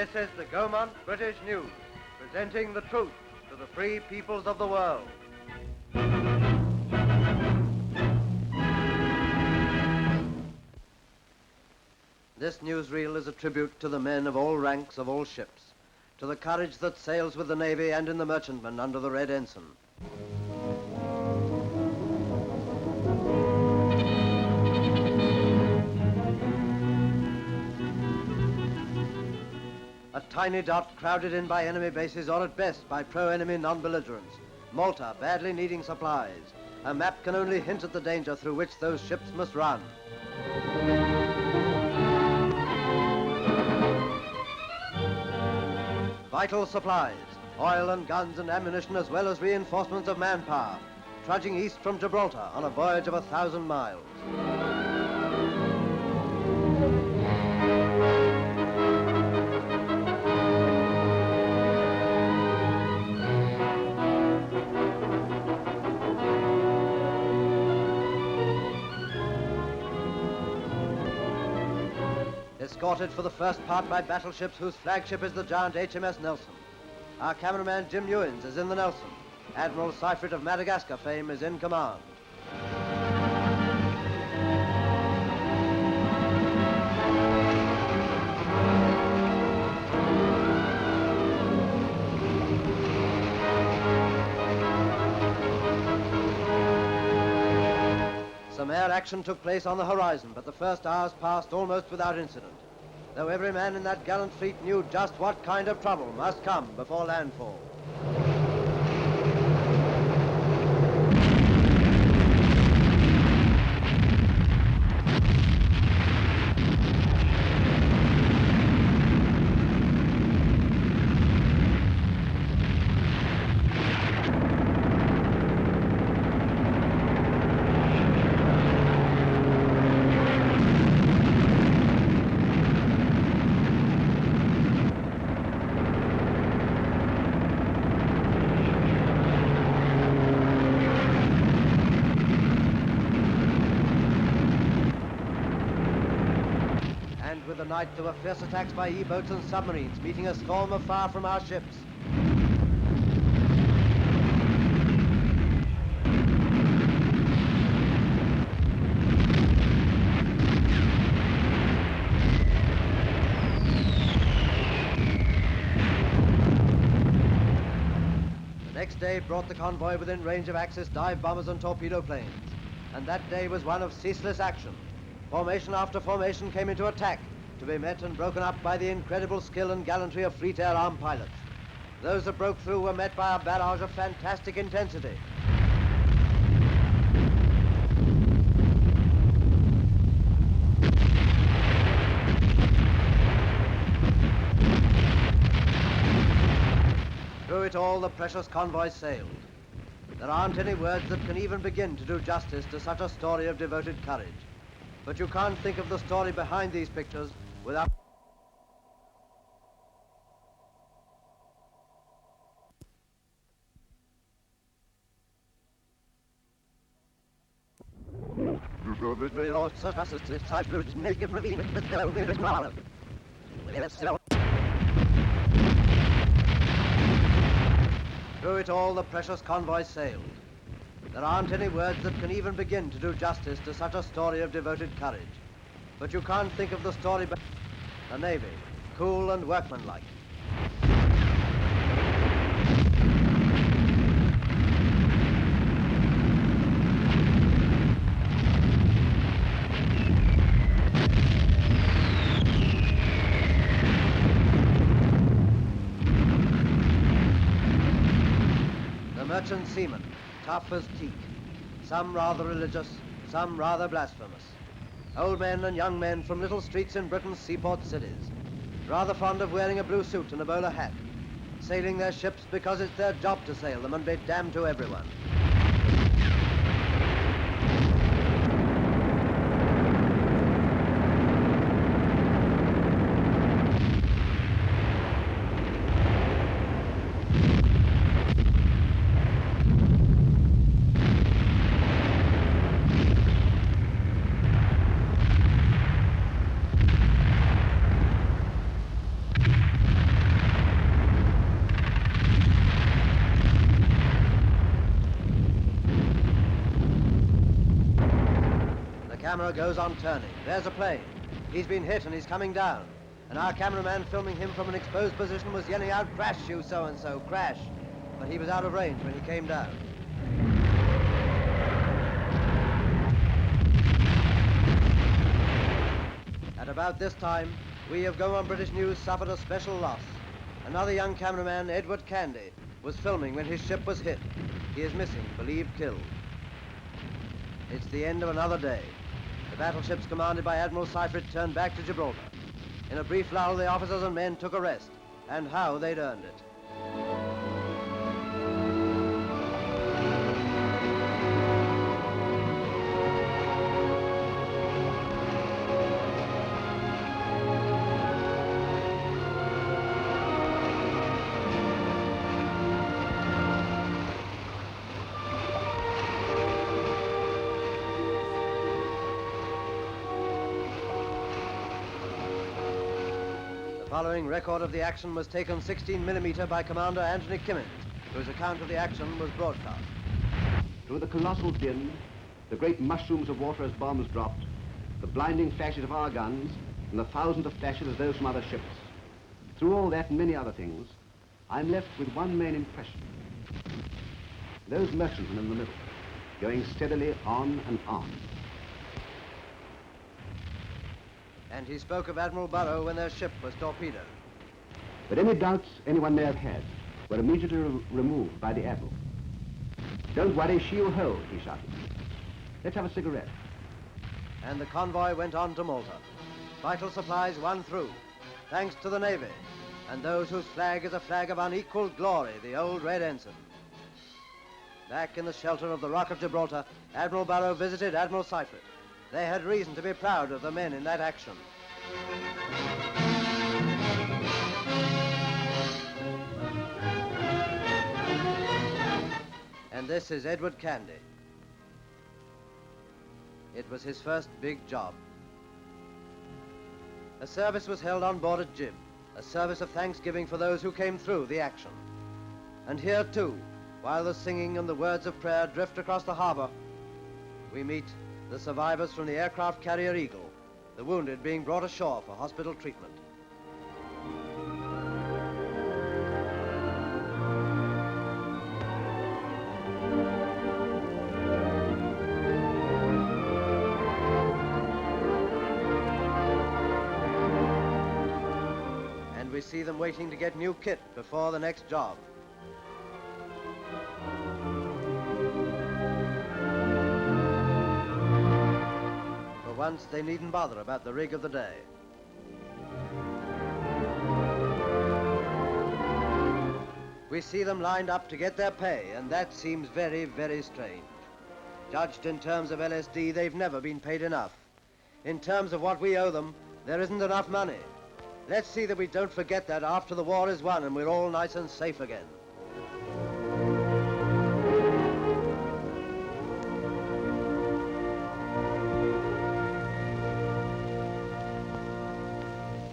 This is the GAUMONT British News, presenting the truth to the free peoples of the world. This newsreel is a tribute to the men of all ranks of all ships, to the courage that sails with the Navy and in the merchantmen under the Red Ensign. A tiny dot crowded in by enemy bases or at best by pro-enemy non-belligerents. Malta badly needing supplies. A map can only hint at the danger through which those ships must run. Vital supplies, oil and guns and ammunition as well as reinforcements of manpower, trudging east from Gibraltar on a voyage of 1,000 miles. Escorted for the first part by battleships whose flagship is the giant H.M.S. Nelson. Our cameraman Jim Ewins is in the Nelson. Admiral Ad.Syfret of Madagascar fame is in command. Some air action took place on the horizon, but the first hours passed almost without incident, though every man in that gallant fleet knew just what kind of trouble must come before landfall. With the night, there were fierce attacks by E-boats and submarines, meeting a storm of fire from our ships. The next day brought the convoy within range of Axis dive bombers and torpedo planes, and that day was one of ceaseless action. Formation after formation came into attack, to be met and broken up by the incredible skill and gallantry of Fleet Air Arm pilots. Those that broke through were met by a barrage of fantastic intensity. Through it all, the precious convoy sailed. There aren't any words that can even begin to do justice to such a story of devoted courage. But you can't think of the story behind these pictures without... Through it all, the precious convoy sailed. There aren't any words that can even begin to do justice to such a story of devoted courage. But you can't think of the story behind a Navy, cool and workmanlike. The merchant seamen, tough as teak, some rather religious, some rather blasphemous. Old men and young men from little streets in Britain's seaport cities, rather fond of wearing a blue suit and a bowler hat, sailing their ships because it's their job to sail them and be damned to everyone. camera goes on turning. There's a plane. He's been hit and he's coming down. And our cameraman filming him from an exposed position was yelling out, "Crash, you so-and-so, crash!" But he was out of range when he came down. At about this time, we of GAUMONT British News suffered a special loss. Another young cameraman, Edward Candy, was filming when his ship was hit. He is missing, believed killed. It's the end of another day. The battleships commanded by Admiral.Syfret turned back to Gibraltar. In a brief lull, the officers and men took a rest, and how they'd earned it. The following record of the action was taken 16mm by Commander Anthony Kimmins, whose account of the action was broadcast. Through the colossal din, the great mushrooms of water as bombs dropped, the blinding flashes of our guns, and the thousands of flashes of those from other ships. Through all that and many other things, I'm left with one main impression. Those merchantmen in the middle, going steadily on and on. And he spoke of Admiral Burrough when their ship was torpedoed. But any doubts anyone may have had were immediately removed by the Admiral. "Don't worry, she'll hold," he shouted. "Let's have a cigarette." And the convoy went on to Malta. Vital supplies won through, thanks to the Navy, and those whose flag is a flag of unequaled glory, the old red ensign. Back in the shelter of the Rock of Gibraltar, Admiral Burrough visited Admiral.Syfret. They had reason to be proud of the men in that action. And this is Edward Candy. It was his first big job. A service was held on board at Jib, a service of thanksgiving for those who came through the action. And here too, while the singing and the words of prayer drift across the harbor, we meet the survivors from the Aircraft-Carrier Eagle, the wounded being brought ashore for hospital treatment. And we see them waiting to get new kit before the next job. Once they needn't bother about the rig of the day. We see them lined up to get their pay, and that seems very, very strange. Judged in terms of LSD, they've never been paid enough. In terms of what we owe them, there isn't enough money. Let's see that we don't forget that after the war is won and we're all nice and safe again.